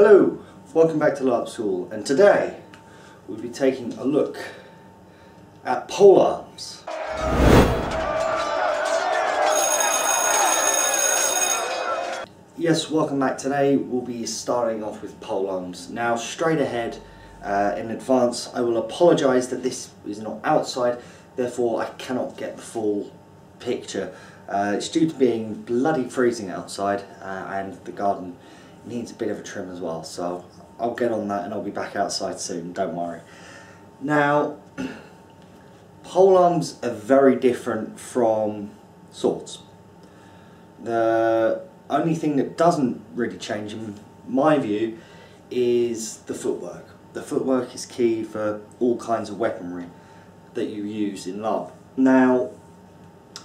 Hello, welcome back to Larp School, and today we'll be taking a look at polearms. Yes, welcome back. Today we'll be starting off with polearms. Now straight ahead, in advance, I will apologise that this is not outside, therefore I cannot get the full picture. It's due to being bloody freezing outside, and the garden needs a bit of a trim as well, so I'll get on that and I'll be back outside soon, don't worry. Now, polearms are very different from swords. The only thing that doesn't really change in my view is the footwork. The footwork is key for all kinds of weaponry that you use in LARP. Now,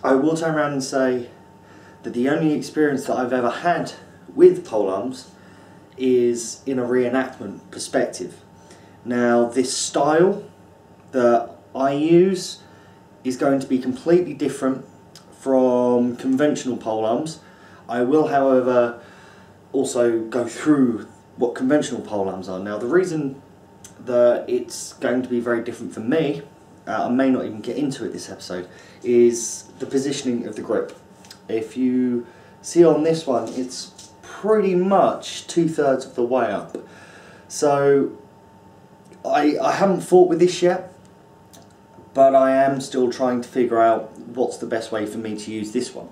I will turn around and say that the only experience that I've ever had with polearms is in a reenactment perspective. Now, this style that I use is going to be completely different from conventional polearms. I will, however, also go through what conventional polearms are. Now, the reason that it's going to be very different for me, I may not even get into it this episode, is the positioning of the grip. If you see on this one, it's pretty much 2/3 of the way up. So I haven't fought with this yet, but I am still trying to figure out what's the best way for me to use this one.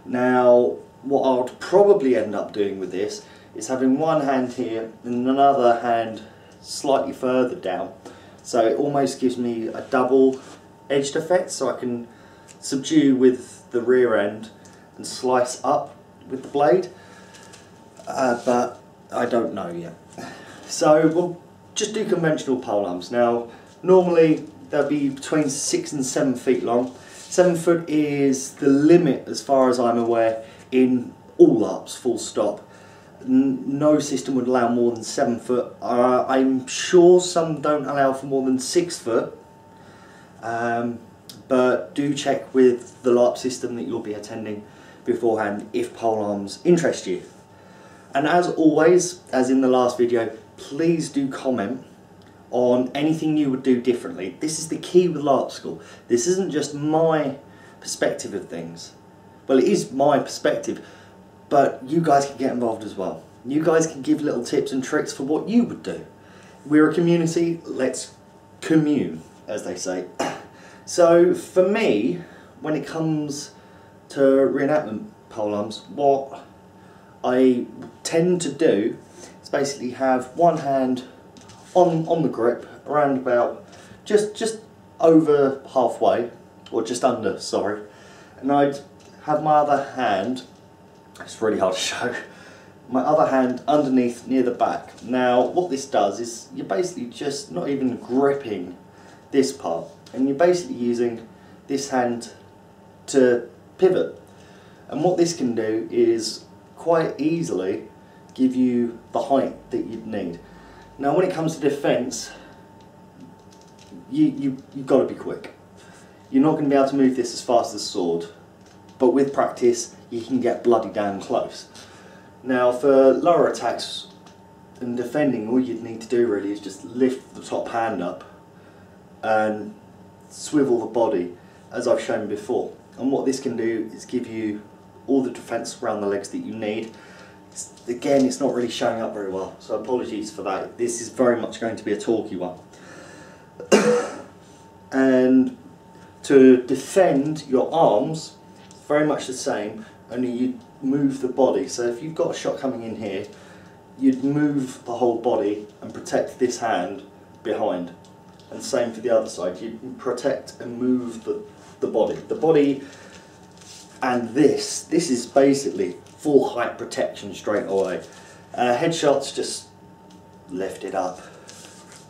Now, what I'll probably end up doing with this is having one hand here and another hand slightly further down, so it almost gives me a double edged effect, so I can subdue with the rear end and slice up with the blade, but I don't know yet. So we'll just do conventional polearms. Now, normally they'll be between 6 and 7 feet long. 7 foot is the limit as far as I'm aware in all LARPs, full stop. No system would allow more than 7 foot. I'm sure some don't allow for more than 6 foot, but do check with the LARP system that you'll be attending beforehand if polearms interest you. And as always, as in the last video, please do comment on anything you would do differently. This is the key with LARP School. This isn't just my perspective of things. Well, it is my perspective, but you guys can get involved as well. You guys can give little tips and tricks for what you would do. We're a community, let's commune, as they say. So for me, when it comes to reenactment polearms, what I tend to do is basically have one hand on the grip, around about just over halfway, or just under, sorry, and I'd have my other hand, it's really hard to show, my other hand underneath near the back. Now what this does is you're basically just not even gripping this part, and you're basically using this hand to pivot, and what this can do is quite easily give you the height that you'd need. Now when it comes to defence, you've got to be quick. You're not going to be able to move this as fast as a sword, but with practice you can get bloody damn close. Now for lower attacks and defending, all you'd need to do really is just lift the top hand up and swivel the body, as I've shown before. And what this can do is give you all the defence around the legs that you need. Again, it's not really showing up very well, so apologies for that. This is very much going to be a talky one. And to defend your arms, it's very much the same, only you move the body. So if you've got a shot coming in here, you'd move the whole body and protect this hand behind. And same for the other side, you protect and move the body. The body and this is basically full height protection straight away. Headshots, just lift it up,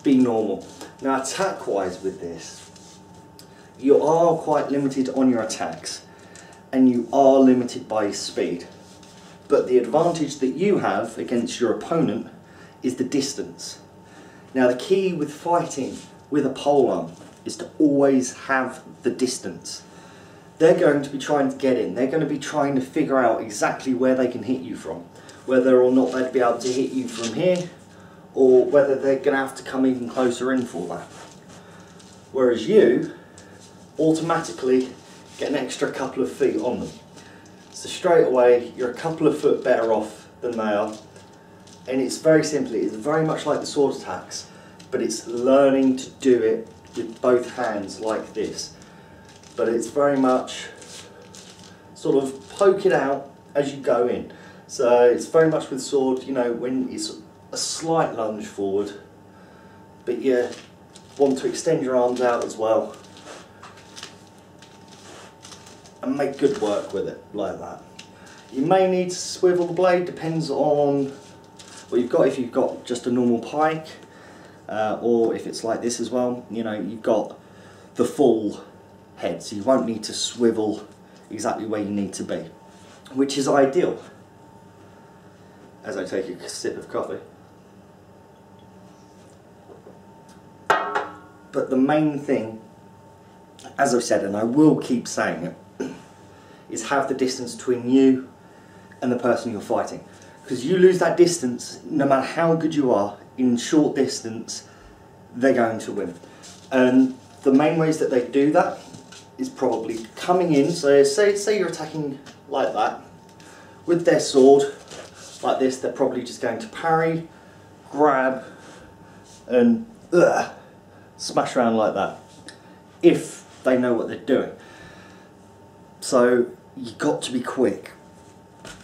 be normal. Now attack wise with this, you are quite limited on your attacks and you are limited by your speed, but the advantage that you have against your opponent is the distance. Now the key with fighting with a polearm is to always have the distance. They're going to be trying to get in, they're going to be trying to figure out exactly where they can hit you from. whether or not they'd be able to hit you from here, or whether they're going to have to come even closer in for that. Whereas you automatically get an extra couple of feet on them. So straight away you're a couple of foot better off than they are. And it's very simple, it's very much like the sword attacks, but it's learning to do it with both hands like this. But it's very much sort of poke it out as you go in. So it's very much with sword, you know, when it's a slight lunge forward, but you want to extend your arms out as well and make good work with it like that. You may need to swivel the blade, depends on what you've got. If you've got just a normal pike, or if it's like this as well, you know, you've got the full head, so you won't need to swivel exactly where you need to be, which is ideal. As I take a sip of coffee. But the main thing, as I've said, and I will keep saying it, is have the distance between you and the person you're fighting. Because you lose that distance, no matter how good you are, in short distance, they're going to win. And the main ways that they do that is probably coming in, so say you're attacking like that, with their sword, like this, they're probably just going to parry, grab, and smash around like that, if they know what they're doing. So you've got to be quick,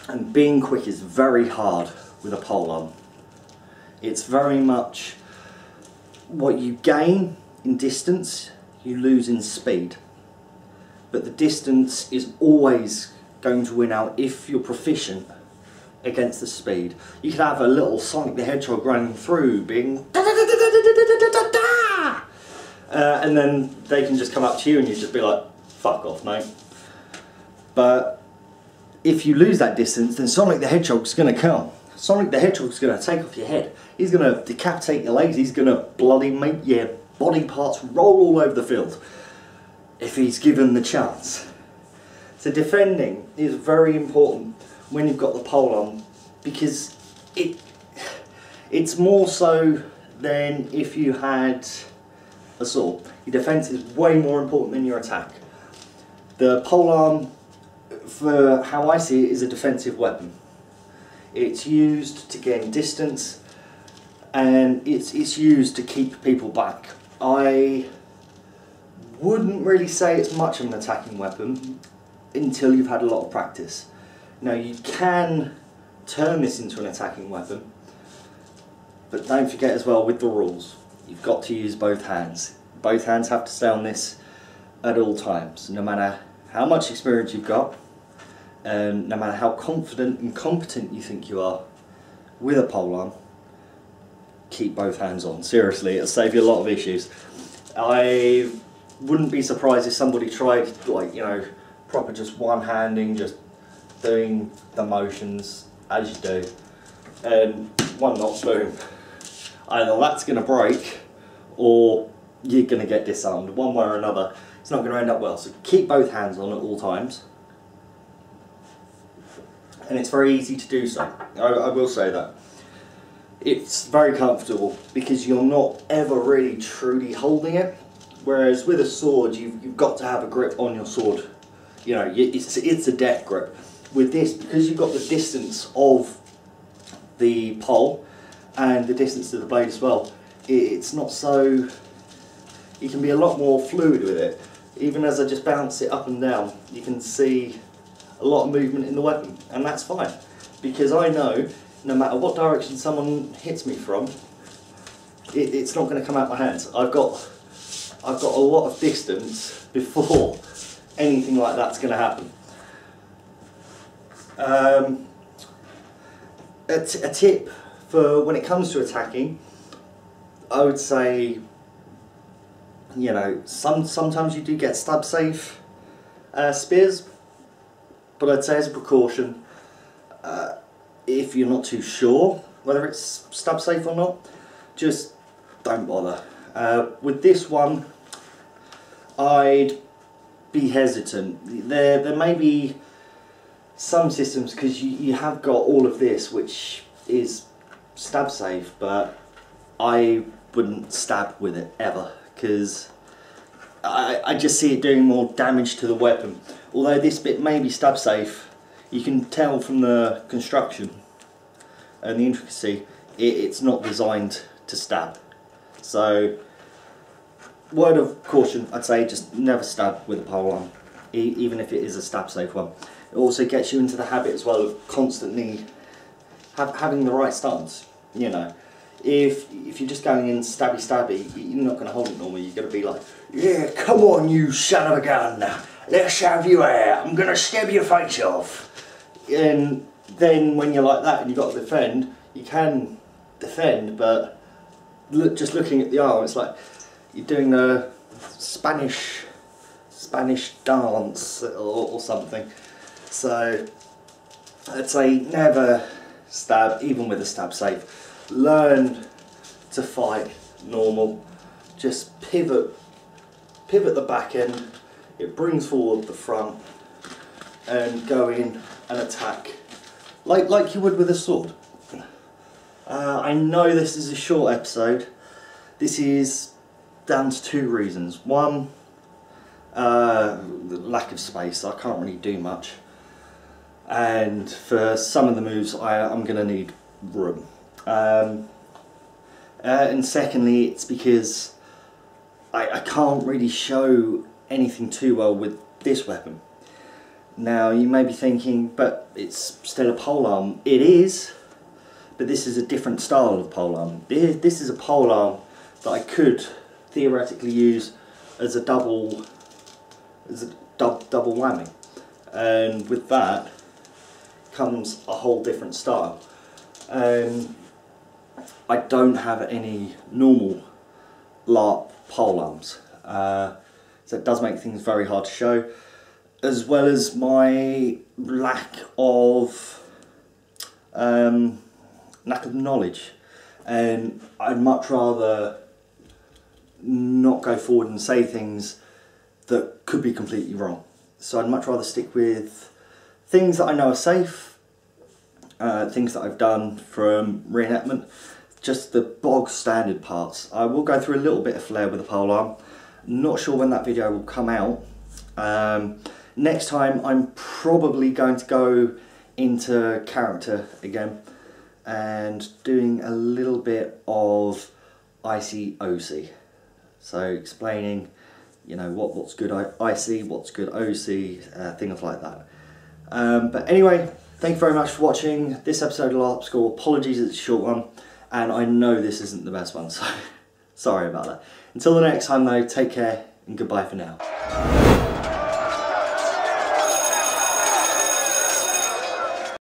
and being quick is very hard with a polearm. It's very much what you gain in distance, you lose in speed. But the distance is always going to win out if you're proficient against the speed. You could have a little Sonic the Hedgehog running through, being and then they can just come up to you and you just be like, fuck off, mate. But if you lose that distance, then Sonic the Hedgehog's going to come. Sonic the Hedgehog's going to take off your head. He's going to decapitate your legs. He's going to bloody make your body parts roll all over the field if he's given the chance. So defending is very important when you've got the polearm, because it's more so than if you had a sword. Your defence is way more important than your attack. The polearm, for how I see it, is a defensive weapon. It's used to gain distance, and it's used to keep people back. I wouldn't really say it's much of an attacking weapon until you've had a lot of practice. Now, you can turn this into an attacking weapon, but don't forget as well with the rules, you've got to use both hands. Both hands have to stay on this at all times, no matter how much experience you've got, and no matter how confident and competent you think you are with a polearm. Keep both hands on. Seriously, it'll save you a lot of issues. I wouldn't be surprised if somebody tried, like, you know, proper just one-handing, just doing the motions as you do, and one knock, boom. Either that's going to break, or you're going to get disarmed. One way or another, it's not going to end up well. So keep both hands on at all times, and it's very easy to do so. I will say that. It's very comfortable because you're not ever really truly holding it, whereas with a sword you've got to have a grip on your sword. You know, it's a death grip. With this, because you've got the distance of the pole and the distance to the blade as well, it's not so... You can be a lot more fluid with it. Even as I just bounce it up and down, you can see a lot of movement in the weapon, and that's fine, because I know no matter what direction someone hits me from, it's not going to come out my hands. I've got a lot of distance before anything like that's going to happen. A tip for when it comes to attacking, I would say, you know, sometimes you do get stab safe spears, but I'd say as a precaution, if you're not too sure whether it's stab safe or not, just don't bother. With this one, I'd be hesitant. There may be some systems, because you have got all of this which is stab safe, but I wouldn't stab with it ever, because I just see it doing more damage to the weapon. Although this bit may be stab safe, you can tell from the construction and the intricacy, it's not designed to stab. So, word of caution, I'd say just never stab with a polearm, even if it is a stab safe one. It also gets you into the habit as well of constantly having the right stance. You know, if you're just going in stabby, you're not going to hold it normally. You're going to be like, yeah, come on you son of a gun, let's have you out, I'm going to stab your face off. And then when you're like that and you've got to defend, you can defend, but just looking at the arm, it's like you're doing the Spanish dance or something. So I'd say never stab, even with a stab safe. Learn to fight normal. Just pivot the back end. It brings forward the front, and go in and attack like you would with a sword. I know this is a short episode. This is down to two reasons. One, the lack of space. I can't really do much, and for some of the moves I'm going to need room. And secondly, it's because I can't really show anything too well with this weapon. Now you may be thinking, but it's still a polearm. It is, but this is a different style of polearm. This is a polearm that I could theoretically use as a double whammy, and with that comes a whole different style. I don't have any normal LARP polearms, so it does make things very hard to show, as well as my lack of knowledge. And I'd much rather not go forward and say things that could be completely wrong. So I'd much rather stick with things that I know are safe, things that I've done from reenactment, just the bog standard parts. I will go through a little bit of flair with the polearm. Not sure when that video will come out. Next time I'm probably going to go into character again and doing a little bit of IC/OC. So explaining, you know, what's good IC, what's good OC, things like that. But anyway, thank you very much for watching this episode of LARP School. Apologies, it's a short one, and I know this isn't the best one, so sorry about that. Until the next time though, take care and goodbye for now.